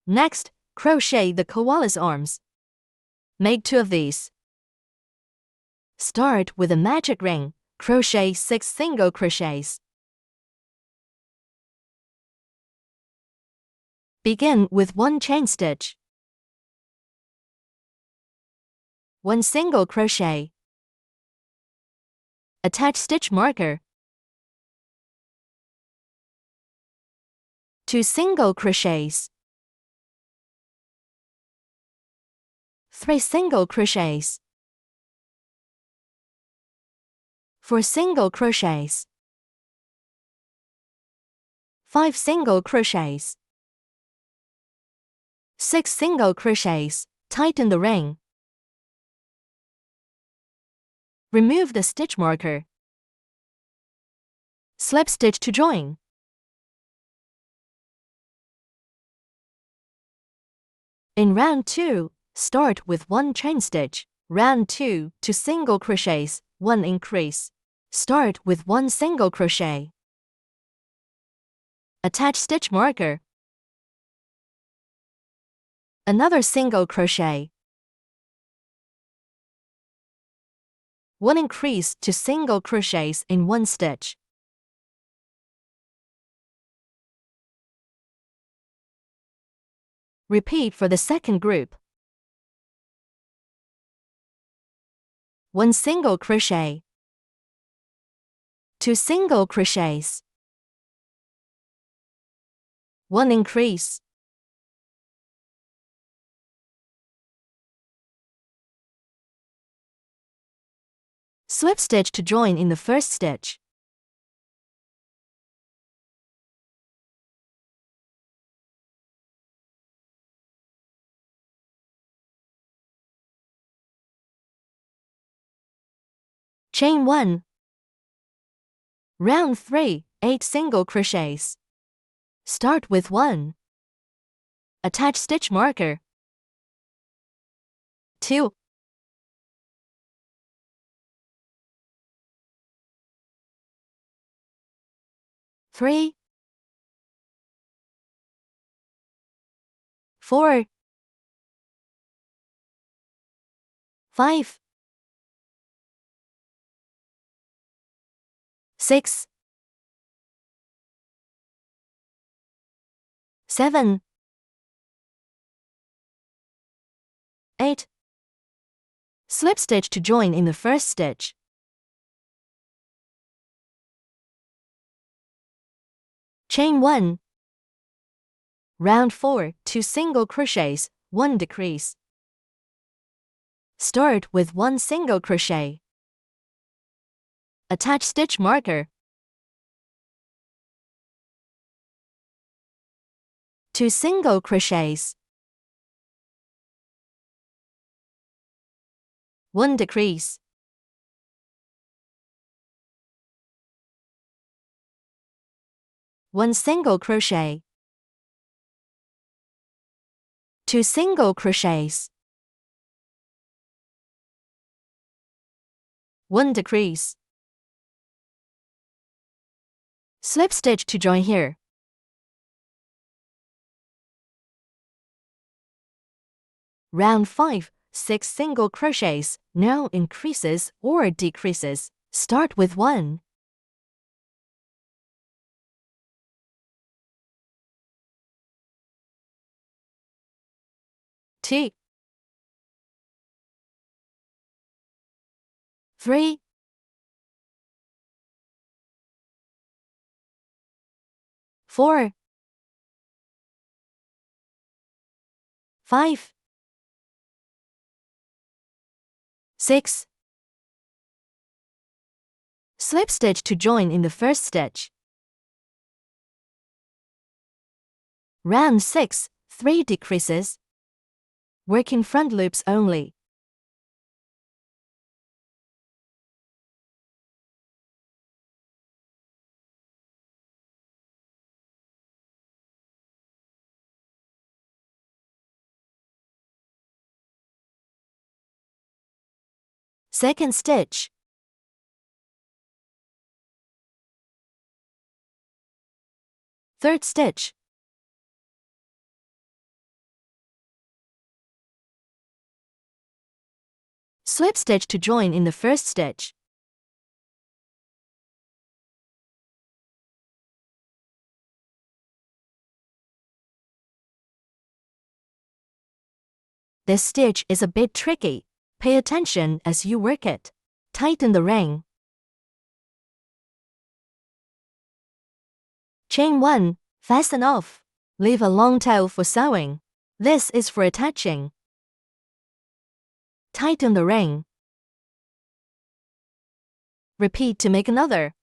Next, crochet the koala's arms. Make 2 of these. Start with a magic ring. Crochet 6 single crochets. Begin with 1 chain stitch. 1 single crochet. Attach stitch marker. 2 single crochets. 3 single crochets. 4 single crochets. 5 single crochets. 6 single crochets. Tighten the ring. Remove the stitch marker. Slip stitch to join. In round 2, start with 1 chain stitch. Round 2, 2 single crochets, 1 increase. Start with 1 single crochet. Attach stitch marker. Another single crochet. 1 increase, 2 single crochets in 1 stitch. Repeat for the second group. 1 single crochet. 2 single crochets. 1 increase. Slip stitch to join in the first stitch. Chain 1. Round 3, 8 single crochets. Start with 1. Attach stitch marker. 2. 3. 4. 5. 6. 7. 8. Slip stitch to join in the first stitch. Chain 1. Round 4, 2 single crochets, 1 decrease. Start with 1 single crochet. Attach stitch marker. 2 single crochets. 1 decrease. One single crochet. 2 single crochets. 1 decrease. Slip stitch to join here. Round 5, 6 single crochets, no increases or decreases. Start with 1. Two. 3. 4. 5. 6. Slip stitch to join in the first stitch. Round 6, 3 decreases. Work in front loops only. Second stitch. Third stitch. Slip stitch to join in the first stitch. This stitch is a bit tricky. Pay attention as you work it. Tighten the ring. Chain 1, fasten off. Leave a long tail for sewing. This is for attaching. Tighten the ring. Repeat to make another.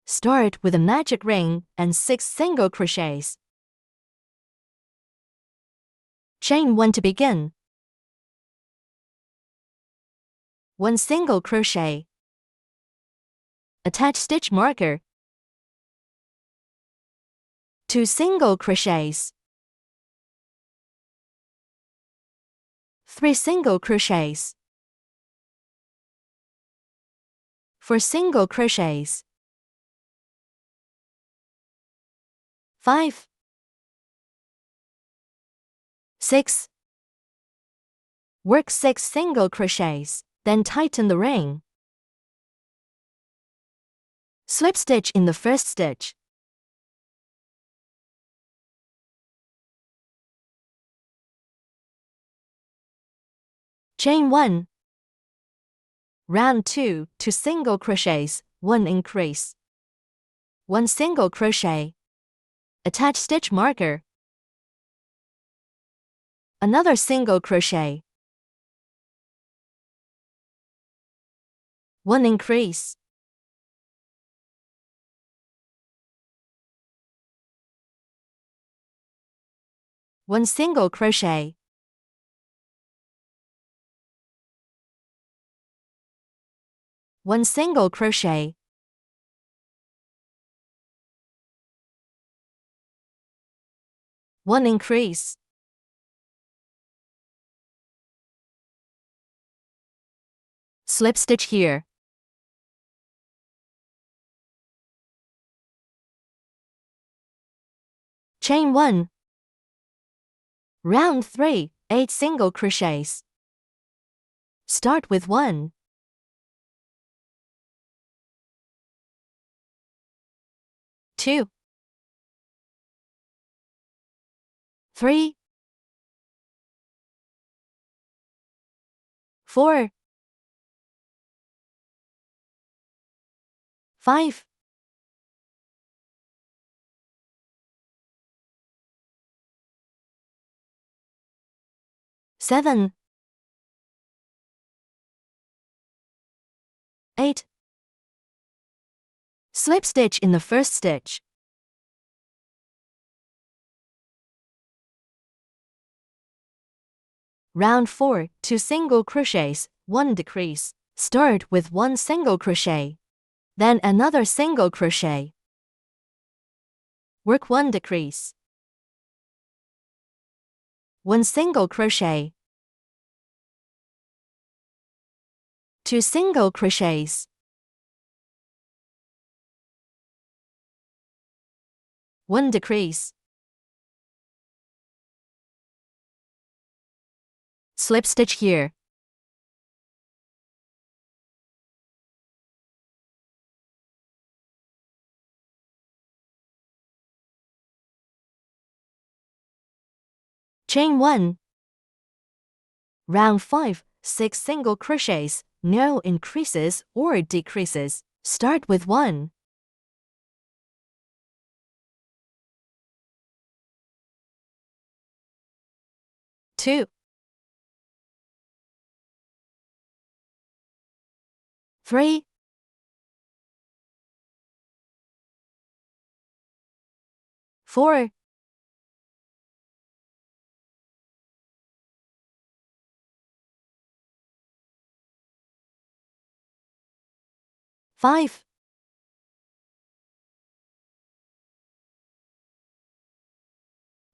Start with a magic ring and 6 single crochets. Chain 1 to begin. 1 single crochet. Attach stitch marker. 2 single crochets. 3 single crochets. 4 single crochets. 5, 6. Work 6 single crochets, then tighten the ring. Slip stitch in the first stitch. Chain 1. Round 2 single crochets, 1 increase. 1 single crochet. Attach stitch marker. Another single crochet. 1 increase. One single crochet. One single crochet. One increase. Slip stitch here. Chain 1. Round 3, 8 single crochets. Start with 1. 2, 3, 4, 5, 7, 8. Slip stitch in the first stitch. Round 4, 2 single crochets, 1 decrease. Start with 1 single crochet. Then another single crochet. Work 1 decrease. 1 single crochet. 2 single crochets. 1 decrease. Slip stitch here. Chain 1. Round 5, 6 single crochets, no increases or decreases. Start with 1. 2, 3, 4, 5,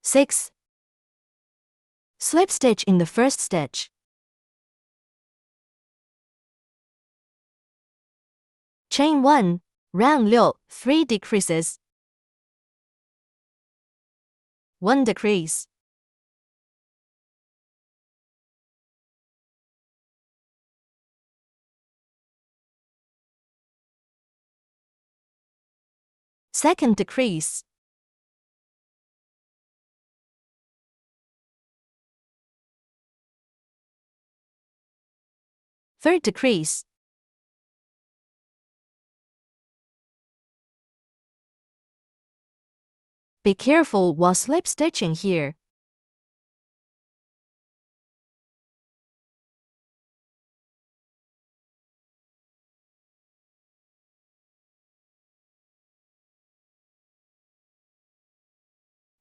6. Slip stitch in the first stitch. Chain 1, round 6, 3 decreases. 1 decrease. Second decrease. Third decrease. Be careful while slip stitching here.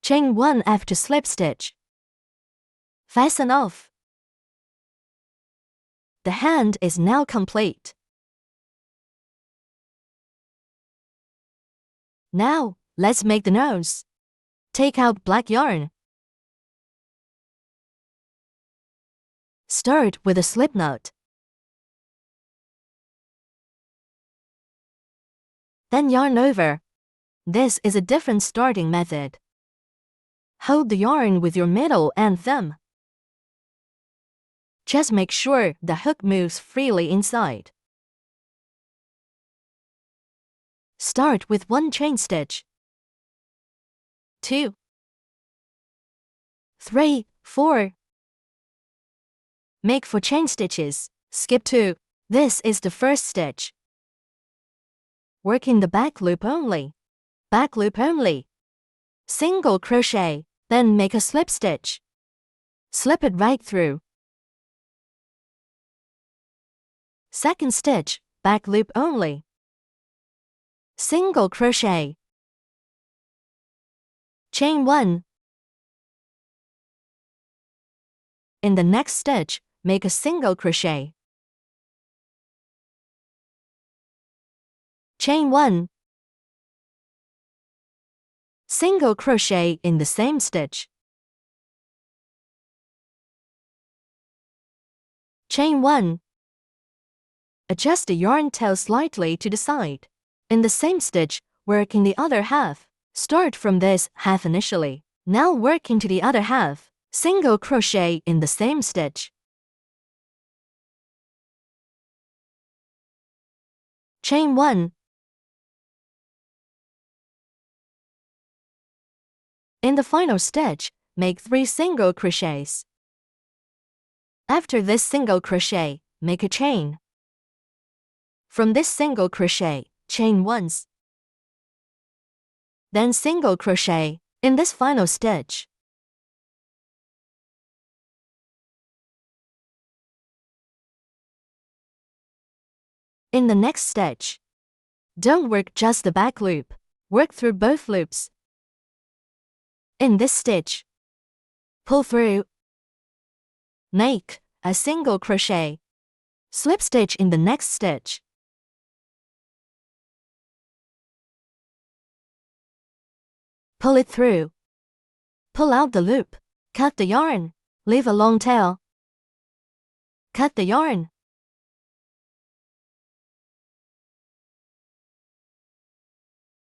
Chain 1 after slip stitch. Fasten off. The hand is now complete. Now, let's make the nose. Take out black yarn. Start with a slip knot. Then yarn over. This is a different starting method. Hold the yarn with your middle and thumb. Just make sure the hook moves freely inside. Start with 1 chain stitch. 2, 3, 4. Make 4 chain stitches. Skip 2. This is the first stitch. Work in the back loop only. Back loop only. Single crochet, then make a slip stitch. Slip it right through. Second stitch, back loop only. Single crochet. Chain 1. In the next stitch, make a single crochet. Chain 1. Single crochet in the same stitch. Chain 1. Adjust the yarn tail slightly to the side. In the same stitch, work in the other half. Start from this half initially. Now work into the other half. Single crochet in the same stitch. Chain 1. In the final stitch, make 3 single crochets. After this single crochet, make a chain. From this single crochet, chain once. Then single crochet in this final stitch. In the next stitch, don't work just the back loop. Work through both loops. In this stitch, pull through. Make a single crochet. Slip stitch in the next stitch. Pull it through. Pull out the loop. Cut the yarn. Leave a long tail. Cut the yarn.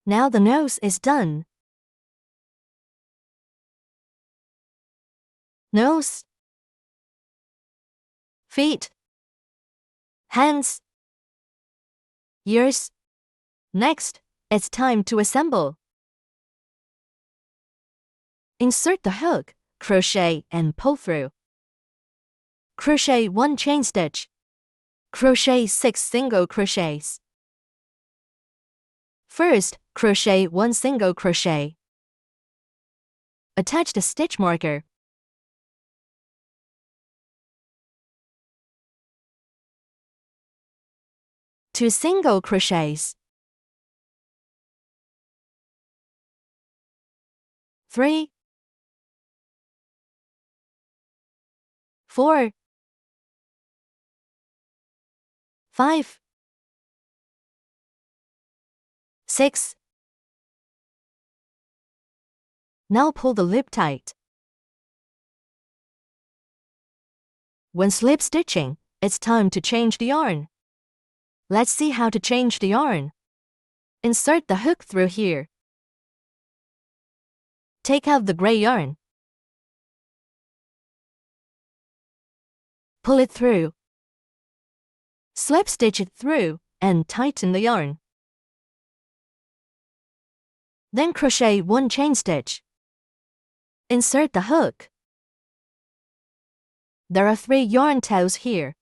Now the nose is done. Nose, feet, hands, ears. Next, it's time to assemble. Insert the hook, crochet and pull through. Crochet 1 chain stitch. Crochet 6 single crochets. First, crochet 1 single crochet. Attach the stitch marker. Two single crochets. 3, 4, 5, 6. Now pull the loop tight. When slip stitching, it's time to change the yarn. Let's see how to change the yarn. Insert the hook through here. Take out the gray yarn. Pull it through. Slip stitch it through and tighten the yarn. Then crochet 1 chain stitch. Insert the hook. There are 3 yarn tails here.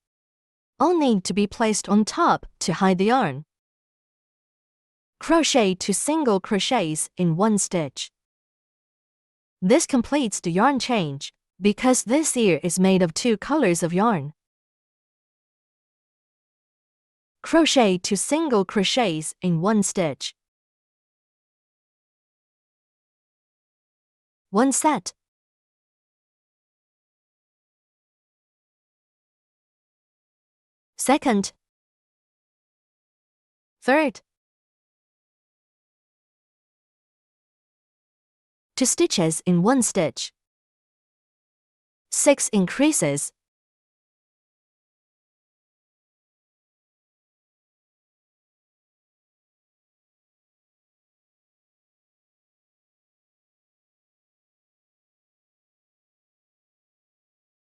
All need to be placed on top to hide the yarn. Crochet 2 single crochets in 1 stitch. This completes the yarn change, because this ear is made of 2 colors of yarn. Crochet 2 single crochets in 1 stitch. 1 set. Second. Third. 2 stitches in 1 stitch. 6 increases.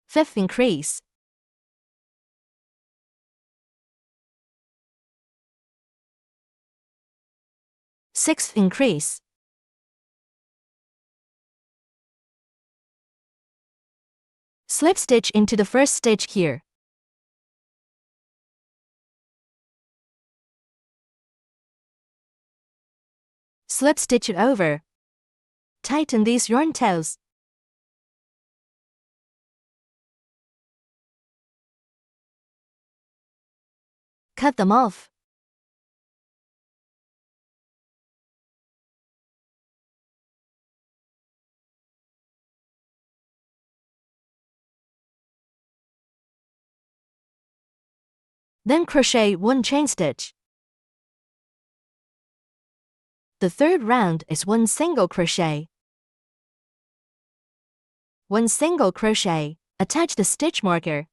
Fifth increase. Sixth increase. Slip stitch into the first stitch here. Slip stitch it over. Tighten these yarn tails. Cut them off. Then crochet 1 chain stitch. The third round is 1 single crochet. 1 single crochet. Attach the stitch marker.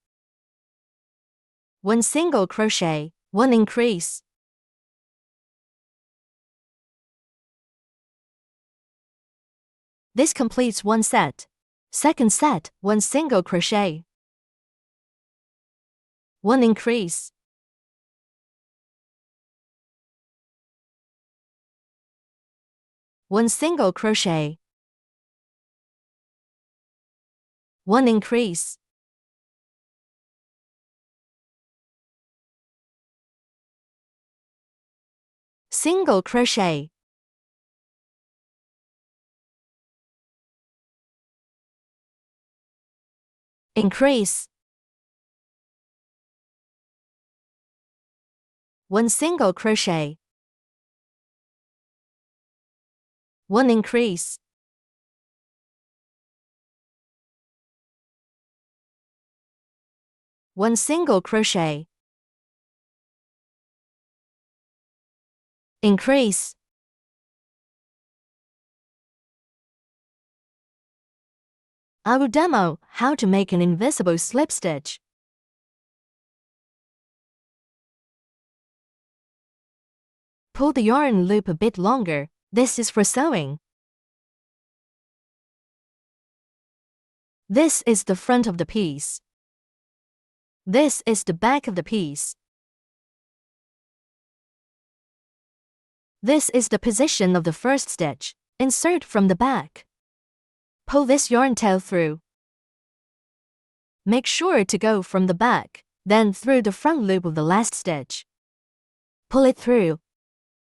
1 single crochet, 1 increase. This completes 1 set. Second set, 1 single crochet. 1 increase. 1 single crochet. 1 increase. Single crochet. Increase. 1 single crochet. 1 increase. One single crochet. Increase. I will demo how to make an invisible slip stitch. Pull the yarn loop a bit longer. This is for sewing. This is the front of the piece. This is the back of the piece. This is the position of the first stitch. Insert from the back. Pull this yarn tail through. Make sure to go from the back, then through the front loop of the last stitch. Pull it through.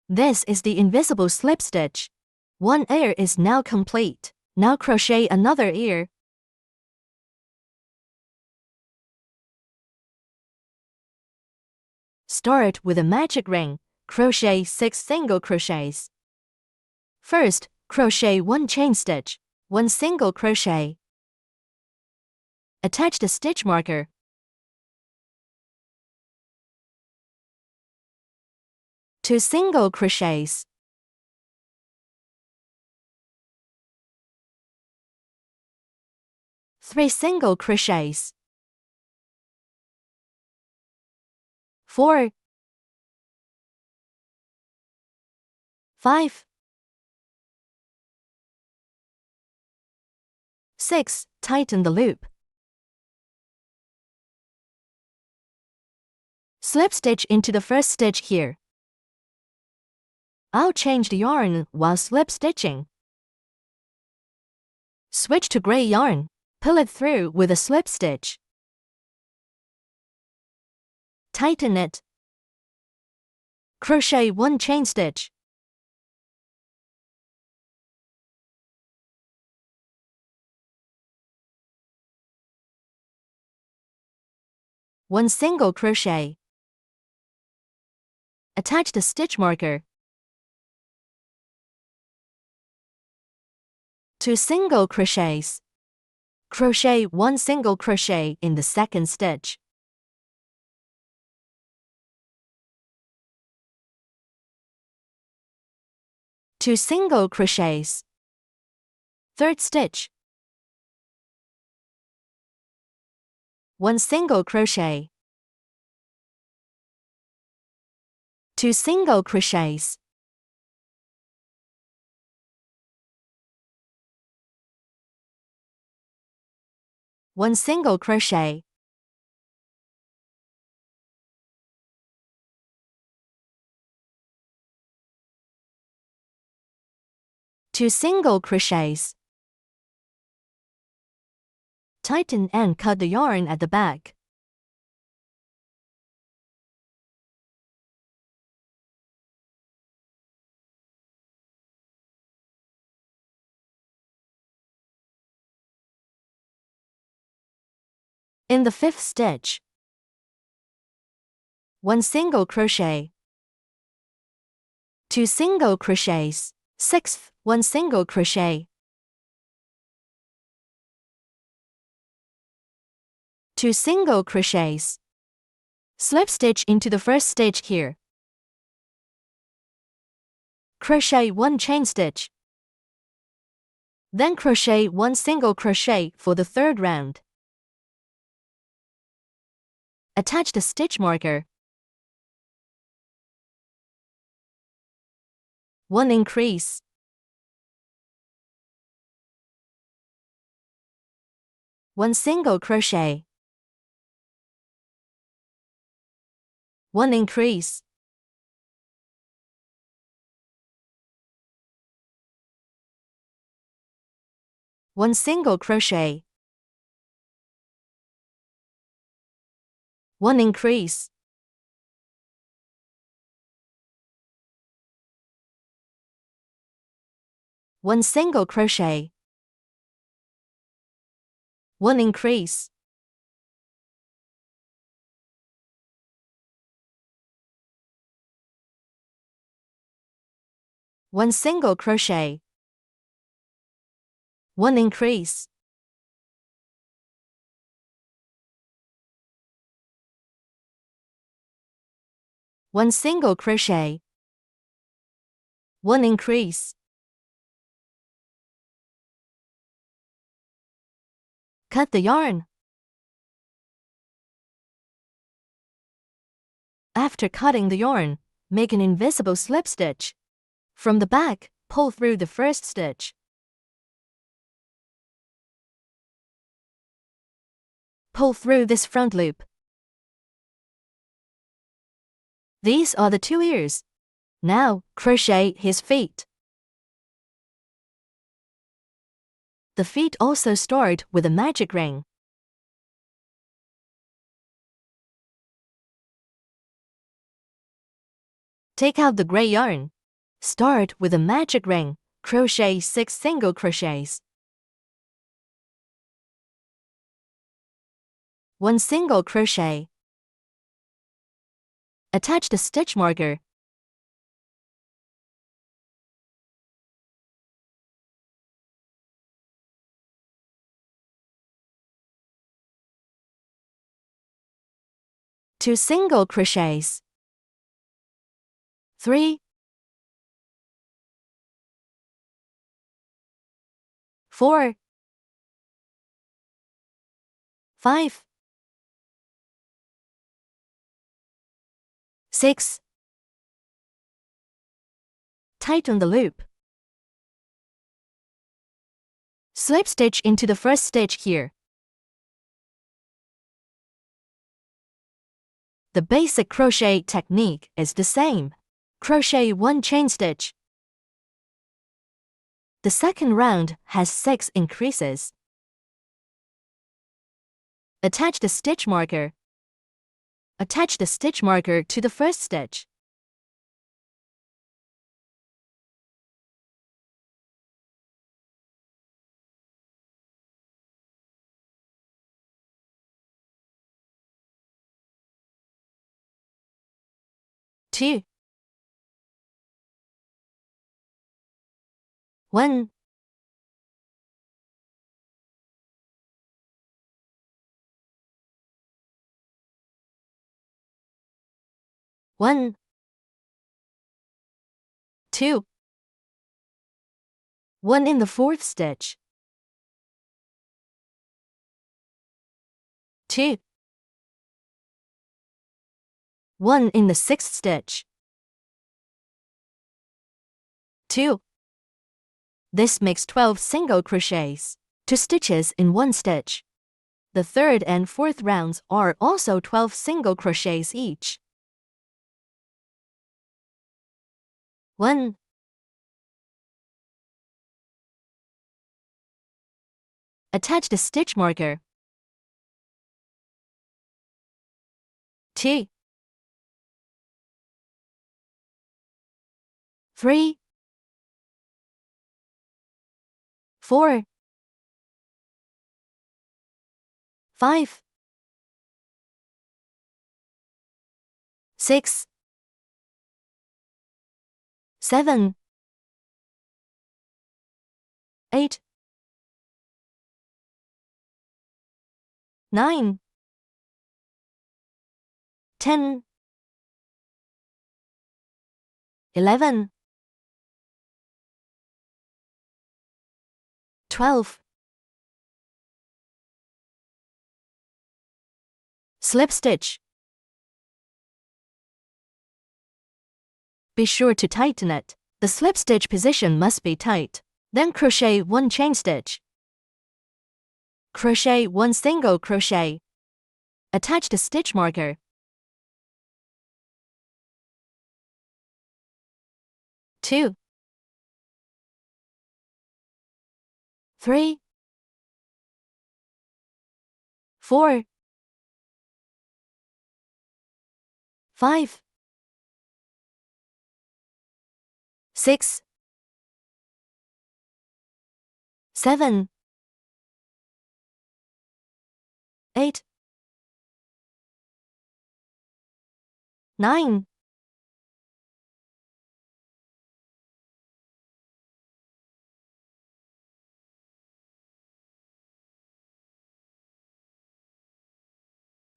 This is the invisible slip stitch. One ear is now complete. Now crochet another ear. Start with a magic ring. Crochet 6 single crochets. First, crochet 1 chain stitch, 1 single crochet. Attach the stitch marker. Two single crochets. Three single crochets. 4, 5, 6. Tighten the loop. Slip stitch into the first stitch here. I'll change the yarn while slip stitching. Switch to gray yarn. Pull it through with a slip stitch. Tighten it. Crochet 1 chain stitch. One single crochet. Attach the stitch marker. 2 single crochets. Crochet 1 single crochet in the second stitch. Two single crochets. Third stitch. 1 single crochet. 2 single crochets. One single crochet. Two single crochets. Tighten and cut the yarn at the back. In the fifth stitch, 1 single crochet. 2 single crochets. Sixth, 1 single crochet. 2 single crochets. Slip stitch into the first stitch here. Crochet 1 chain stitch. Then crochet 1 single crochet for the third round. Attach the stitch marker. 1 increase. One single crochet. 1 increase. One single crochet. 1 increase. One single crochet. 1 increase. One single crochet. 1 increase. One single crochet. 1 increase. Cut the yarn. After cutting the yarn, make an invisible slip stitch. From the back, pull through the first stitch. Pull through this front loop. These are the 2 ears. Now, crochet his feet. The feet also start with a magic ring. Take out the gray yarn. Start with a magic ring. Crochet 6 single crochets. 1 single crochet. Attach the stitch marker. Two single crochets. 3, 4, 5, 6. Tighten the loop. Slip stitch into the first stitch here. The basic crochet technique is the same. Crochet 1 chain stitch. The second round has 6 increases. Attach the stitch marker. Attach the stitch marker to the first stitch. Two. 1. 1. 2. 1 in the fourth stitch. 2. 1 in the sixth stitch. 2. This makes 12 single crochets, 2 stitches in 1 stitch. The third and fourth rounds are also 12 single crochets each. 1. Attach the stitch marker. 2. 3. 4. 5. 6. 7. 8. 9. 10. 11. 12. Slip stitch. Be sure to tighten it. The slip stitch position must be tight. Then crochet 1 chain stitch. Crochet 1 single crochet. Attach the stitch marker. 2. 3. 4. 5. 6. 7. 8. 9.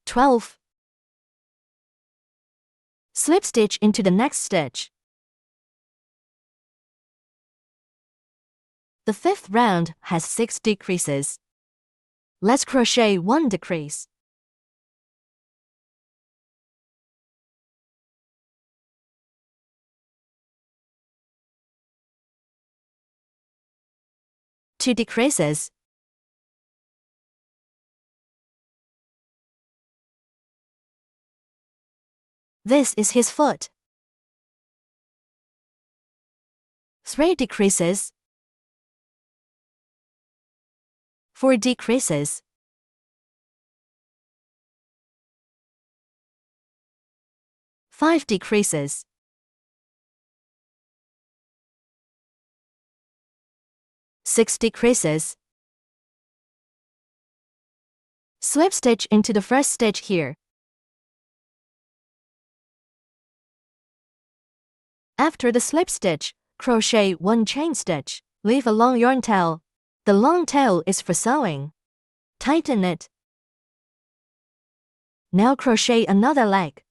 12. Slip stitch into the next stitch. The fifth round has 6 decreases. Let's crochet 1 decrease. Two decreases. This is his foot. 3 decreases. 4 decreases. 5 decreases. 6 decreases. Slip stitch into the first stitch here. After the slip stitch, crochet 1 chain stitch. Leave a long yarn tail. The long tail is for sewing. Tighten it. Now crochet another leg.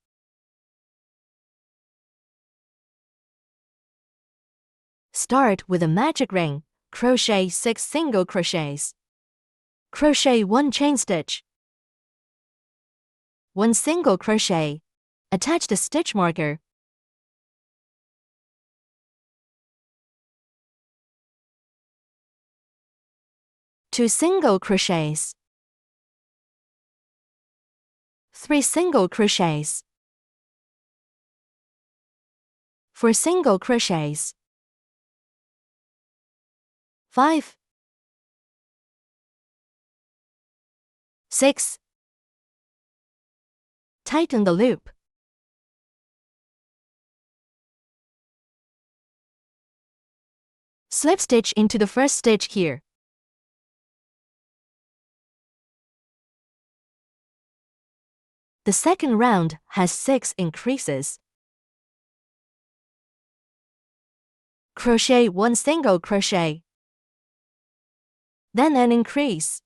Start with a magic ring. Crochet 6 single crochets. Crochet 1 chain stitch. 1 single crochet. Attach the stitch marker. 2 single crochets. 3 single crochets. for single crochets. 5, 6. Tighten the loop. Slip stitch into the first stitch here. The second round has 6 increases. Crochet 1 single crochet, then an increase.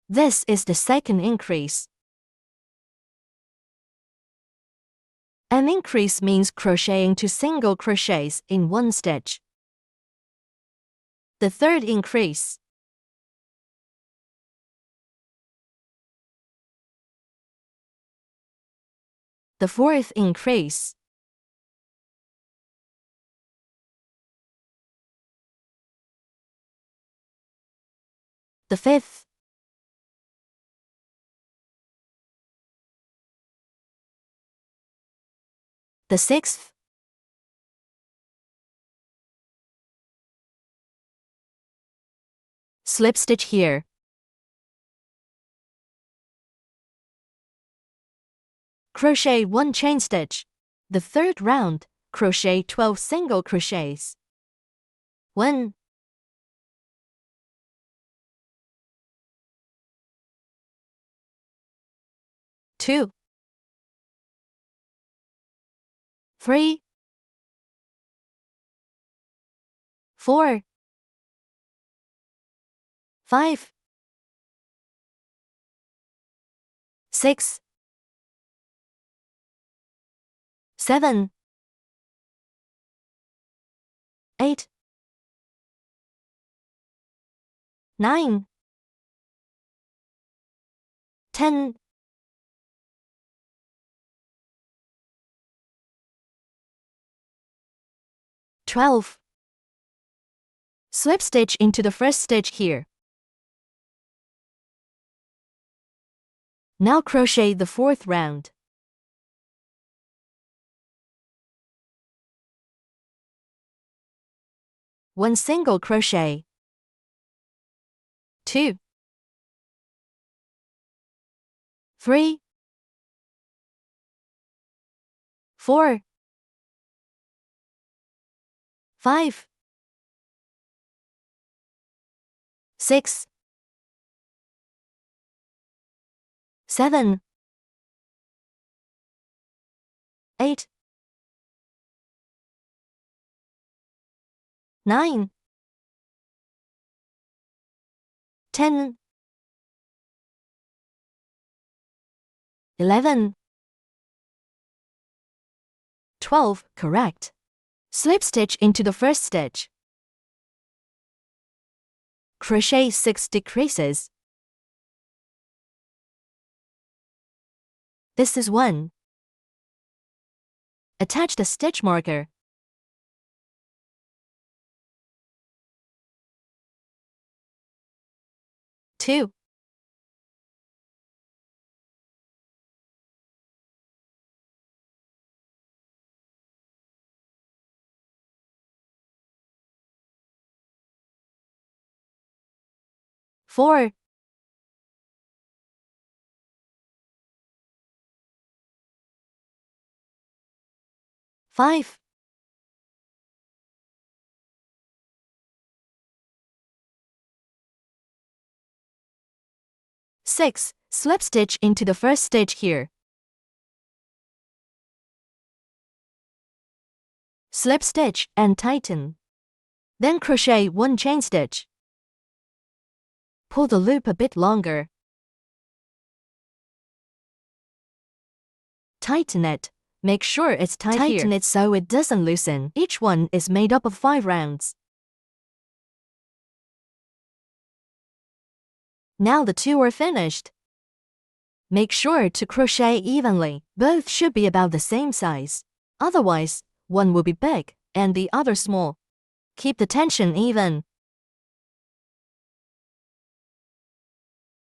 This is the second increase. An increase means crocheting 2 single crochets in one stitch. The third increase. The fourth increase. The fifth. The sixth. Slip stitch here. Crochet 1 chain stitch. The third round, crochet 12 single crochets. 1, 2, 3, 4, 5, 6, 7, 8, 9, 10, 12. Slip stitch into the first stitch here. Now crochet the fourth round. One single crochet. 2, 3, 4, 5, 6, 7, 8, 9, 10, 11, 12. Correct. Slip stitch into the first stitch. Crochet 6 decreases. This is 1. Attach the stitch marker. 2, 4, 5, 6. Slip stitch into the first stitch here. Slip stitch and tighten. Then crochet 1 chain stitch. Pull the loop a bit longer. Tighten it. Make sure it's tight here. Tighten it so it doesn't loosen. Each one is made up of 5 rounds. Now the 2 are finished. Make sure to crochet evenly. Both should be about the same size. Otherwise, one will be big and the other small. Keep the tension even.